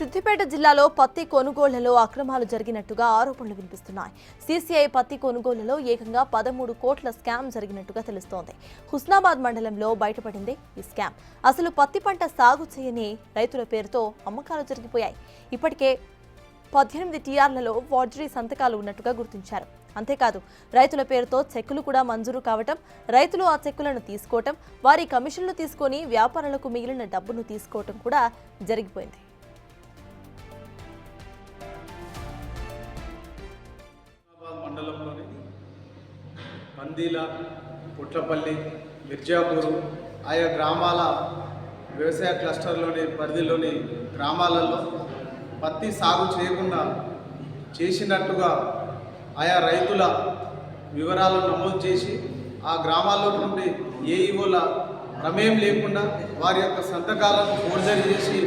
సిద్దిపేట జిల్లాలో పత్తి కొనుగోళ్లలో అక్రమాలు జరిగినట్టుగా ఆరోపణలు వినిపిస్తున్నాయి. సీసీఐ పత్తి కొనుగోళ్లలో ఏకంగా 13 కోట్ల స్కామ్ జరిగినట్టుగా తెలుస్తోంది. హుస్నాబాద్ మండలంలో బయటపడింది ఈ స్కామ్. అసలు పత్తి పంట సాగు చేయని రైతుల పేరుతో అమ్మకాలు జరిగిపోయాయి. ఇప్పటికే 18 టీఆర్లలో ఫోర్జరీ సంతకాలు ఉన్నట్టుగా గుర్తించారు. అంతేకాదు రైతుల పేరుతో చెక్కులు కూడా మంజూరు కావటం, రైతులు ఆ చెక్కులను తీసుకోవటం, వారి కమిషన్లు తీసుకొని వ్యాపారులకు మిగిలిన డబ్బును తీసుకోవటం కూడా జరిగిపోయింది. మండలంలోని పందీల, పుట్లపల్లి, మిర్జాపూరు ఆయా గ్రామాల వ్యవసాయ క్లస్టర్లోని పరిధిలోని గ్రామాలలో పత్తి సాగు చేయకుండా చేసినట్టుగా ఆయా రైతుల వివరాలను నమోదు చేసి ఆ గ్రామాల్లో నుండి ఏఈఓల ప్రమేయం లేకుండా వారి యొక్క సంతకాలను ఫోర్జరీ చేసి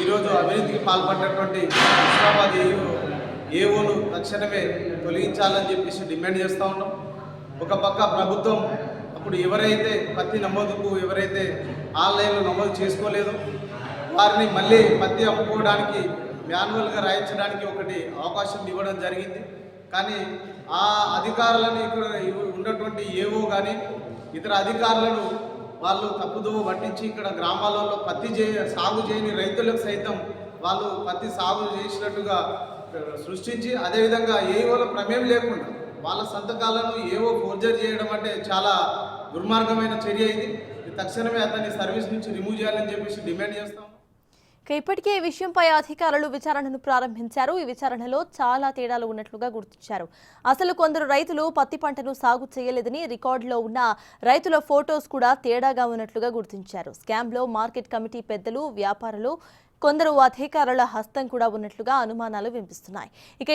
ఈరోజు అవినీతికి పాల్పడినటువంటి హుస్నాబాద్ ఏఓను తక్షణమే తొలగించాలని చెప్పేసి డిమాండ్ చేస్తూ ఉన్నాం. ఒక పక్క ప్రభుత్వం అప్పుడు ఎవరైతే పత్తి నమోదుకు ఎవరైతే ఆన్లైన్లో నమోదు చేసుకోలేదో వారిని మళ్ళీ పత్తి అమ్ముకోవడానికి మాన్యువల్గా రాయించడానికి ఒకటి అవకాశం ఇవ్వడం జరిగింది. కానీ ఆ అధికారులను ఇక్కడ ఉన్నటువంటి ఏవో కానీ ఇతర అధికారులను వాళ్ళు తప్పుదోవ పట్టించి ఇక్కడ గ్రామాలలో పత్తి సాగు చేయని రైతులకు సైతం వాళ్ళు పత్తి సాగు చేసినట్టుగా సృష్టించి అదేవిధంగా ఏఓల ప్రమేయం లేకుండా వాళ్ళ సంతకాలను ఏవో ఫోర్జరీ చేయడం అంటే చాలా దుర్మార్గమైన చర్య ఇది. తక్షణమే అతన్ని సర్వీస్ నుంచి రిమూవ్ చేయాలని చెప్పేసి డిమాండ్ చేస్తాం. ఇప్పటికే ఈ విషయంపై అధికారులు విచారణను ప్రారంభించారు. ఈ విచారణలో చాలా తేడాలు ఉన్నట్లుగా గుర్తించారు. అసలు కొందరు రైతులు పత్తి పంటను సాగు చేయలేదని రికార్డులో ఉన్న రైతుల ఫోటోస్ కూడా తేడాగా ఉన్నట్లుగా గుర్తించారు. స్కామ్లో మార్కెట్ కమిటీ పెద్దలు, వ్యాపారులు, కొందరు అధికారుల హస్తం కూడా ఉన్నట్లుగా అనుమానాలు వినిపిస్తున్నాయి.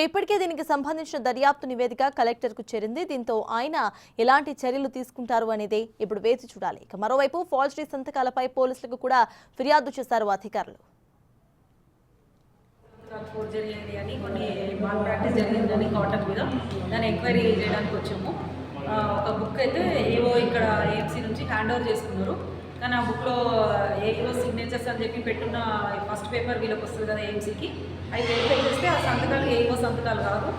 ఇప్పటికే దీనికి సంబంధించిన దర్యాప్తు నివేదిక కలెక్టర్కు చేరింది. దీంతో ఆయన ఎలాంటి చర్యలు తీసుకుంటారు అనేది ఇప్పుడు వేచి చూడాలి. మరోవైపు ఫోర్జరీ సంతకాలపై పోలీసులకు కూడా ఫిర్యాదు చేశారు అధికారులు. ఫోర్జరీ అయింది అని కొన్ని మాల్ ప్రాక్టీస్ జరిగిందని కాటన్ మీద దాన్ని ఎంక్వైరీ చేయడానికి వచ్చాము. ఒక బుక్ అయితే ఏవో ఇక్కడ ఏఎంసీ నుంచి హ్యాండ్ ఓవర్ చేసుకున్నారు. కానీ ఆ బుక్లో ఏవో సిగ్నేచర్స్ అని చెప్పి పెట్టున్న ఫస్ట్ పేపర్ వీళ్ళకి వస్తుంది కదా ఏఎంసీకి, అవి వెరిఫై చేస్తే ఆ సంతకాలు ఏవో సంతకాలు కాదు.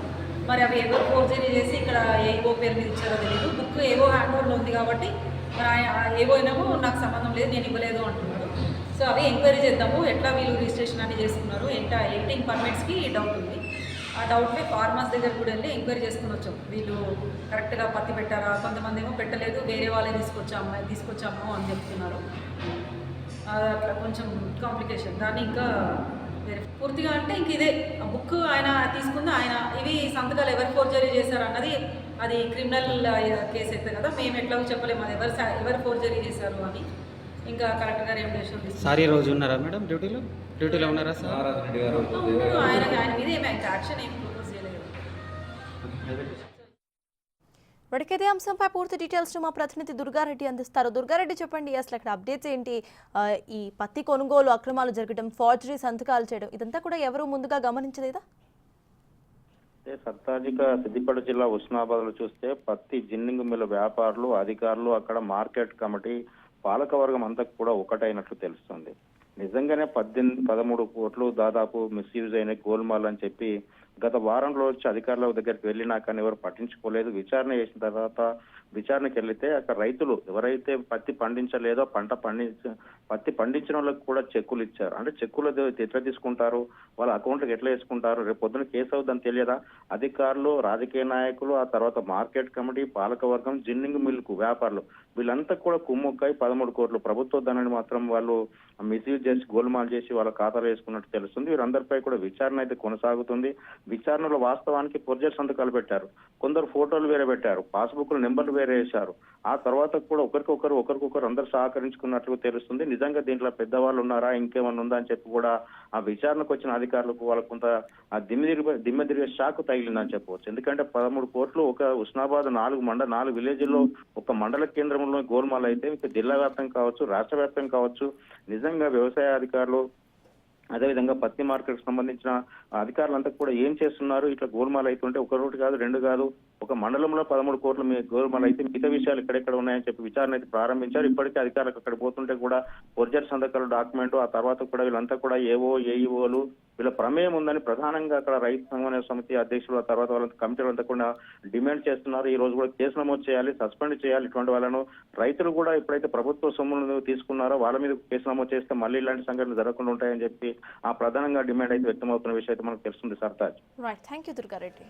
మరి అవి ఎవరు ఫోర్జరీ చేసి ఇక్కడ ఏవో పేరు మీద ఇచ్చారో తెలియదు. బుక్ ఏవో హ్యాండ్ ఓవర్లో ఉంది కాబట్టి మరి ఏవో అయినామో నాకు సంబంధం లేదు, నేను ఇవ్వలేదు అంటున్నాడు. సో అవి ఎంక్వైరీ చేద్దాము. ఎట్లా వీళ్ళు రిజిస్ట్రేషన్ అని చేసుకున్నారు, ఎడిటింగ్ పర్మిట్స్కి డౌట్ ఉంది. ఆ డౌట్ని ఫార్మర్స్ దగ్గర కూడా వెళ్ళి ఎంక్వైరీ చేసుకుని వచ్చాం. వీళ్ళు కరెక్ట్గా పత్తి పెట్టారా, కొంతమంది ఏమో పెట్టలేదు, వేరే వాళ్ళే తీసుకొచ్చాము అని చెప్తున్నారు. అట్లా కొంచెం కాంప్లికేషన్. దాన్ని ఇంకా వేరే పూర్తిగా అంటే ఇంక ఇదే ఆ బుక్ ఆయన తీసుకుంది, ఆయన ఇవి సంతకాలు ఎవరు ఫోర్జరీ చేశారు అన్నది అది క్రిమినల్ కేసు అయితే కదా, మేము ఎట్లాగో చెప్పలేము అది ఎవరు ఫోర్జరీ చేశారు అని. ఇంకా కరెక్ట్గా రెమ్యునరేషన్ సార్ ఈ రోజు ఉన్నారా మేడం డ్యూటీలో ఉన్నారా సార్? ఆయన మీద ఏమి యాక్షన్ ఏం ప్రపోజ్ చేయలేదు. ఇదే అంశంపై పూర్తి డీటెయిల్స్ మా ప్రతినిధి దుర్గారెడ్డి అందిస్తారు. దుర్గారెడ్డి, చెప్పండి అసలు అక్కడ అప్డేట్స్ ఏంటి? ఈ పత్తి కొనుగోలు అక్రమాలు జరగడం, ఫోర్జరీ సంతకాలు చేయడం, ఇదంతా కూడా ఎవరు ముందుగా గమనించలేదా? సత్తాజిక సిద్దిపేట జిల్లా హుస్నాబాద్లో చూస్తే పత్తి జిన్నింగ్ మిల్ వ్యాపారులు, అధికారులు, అక్కడ మార్కెట్ కమిటీ, పాలకవర్గం అంతా కూడా ఒకటైనట్లు తెలుస్తుంది. నిజంగానే 13 కోట్లు దాదాపు మిస్యూజ్ అయిన గోల్మాల్ అని చెప్పి గత వారంలో వచ్చి అధికారుల దగ్గరికి వెళ్ళినా కానీ ఎవరు పట్టించుకోలేదు. విచారణ చేసిన తర్వాత విచారణకు వెళ్తే అక్కడ రైతులు ఎవరైతే పత్తి పండించలేదో పత్తి పండించిన వాళ్ళకి కూడా చెక్కులు ఇచ్చారు. అంటే చెక్కులు ఎట్లా తీసుకుంటారు, వాళ్ళ అకౌంట్లకు ఎట్లా వేసుకుంటారు, రేపు పొద్దున కేసు అవుతుందని తెలియదా? అధికారులు, రాజకీయ నాయకులు, ఆ తర్వాత మార్కెట్ కమిటీ, పాలకవర్గం, జిన్నింగ్ మిల్కు వ్యాపారులు వీళ్ళంతా కూడా కుమ్ముక్కై 13 కోట్లు ప్రభుత్వ ధనాన్ని మాత్రం వాళ్ళు మిస్యూజ్ చేసి గోల్మాల్ చేసి వాళ్ళ ఖాతాలో వేసుకున్నట్టు తెలుస్తుంది. వీరందరిపై కూడా విచారణ అయితే కొనసాగుతుంది. విచారణలో వాస్తవానికి ఫోర్జరీ సంతకాలు పెట్టారు, కొందరు ఫోటోలు వేరే పెట్టారు, పాస్బుక్లు నెంబర్లు వేరే వేశారు. ఆ తర్వాత కూడా ఒకరికొకరు అందరూ సహకరించుకున్నట్లు తెలుస్తుంది. నిజంగా దీంట్లో పెద్దవాళ్ళు ఉన్నారా, ఇంకేమన్నా ఉందా అని చెప్పి కూడా ఆ విచారణకు వచ్చిన అధికారులకు వాళ్ళకు కొంత దిమ్మ తిరిగే షాక్ తగిలిందని చెప్పవచ్చు. ఎందుకంటే 13 కోట్లు ఒక హుస్నాబాద్ 4 విలేజ్ల్లో ఒక మండల కేంద్రంలో గోల్మాల్ అయితే ఇక జిల్లా వ్యాప్తం కావచ్చు, రాష్ట్ర వ్యాప్తం కావచ్చు. నిజంగా వ్యవసాయ అధికారులు, అదేవిధంగా పత్తి మార్కెట్ సంబంధించిన అధికారులంతా కూడా ఏం చేస్తున్నారు? ఇట్లా గోల్మాల్ అవుతుంటే ఒకటి కాదు, 2 కాదు, ఒక మండలంలో 13 కోట్ల గోల్మాల్ అయితే మిగతా విషయాలు ఎక్కడెక్కడ ఉన్నాయని చెప్పి విచారణ అయితే ప్రారంభించారు. ఇప్పటికే అధికారులకు అక్కడ పోతుంటే కూడా ఫోర్జరీ సంతకాలు డాక్యుమెంట్, ఆ తర్వాత కూడా వీళ్ళంతా కూడా ఏఓ, ఏఈఓలు, వీళ్ళ ప్రమేయం ఉందని ప్రధానంగా అక్కడ రైతు సమన్వయ సమితి అధ్యక్షులు, ఆ తర్వాత వాళ్ళ కమిటీలు అంతా కూడా డిమాండ్ చేస్తున్నారు. ఈ రోజు కూడా కేసు నమోదు చేయాలి, సస్పెండ్ చేయాలి ఇటువంటి వాళ్ళను. రైతులు కూడా ఎప్పుడైతే ప్రభుత్వ సొమ్ములను తీసుకున్నారో వాళ్ళ మీద కేసు నమోదు చేస్తే మళ్ళీ ఇలాంటి సంఘటనలు జరగకుండా ఉంటాయని చెప్పి ఆ ప్రధానంగా డిమాండ్ అయితే వ్యక్తమవుతున్న విషయం అయితే మనకు తెలుస్తుంది. Sartaj. Right, thank you Durga Reddy.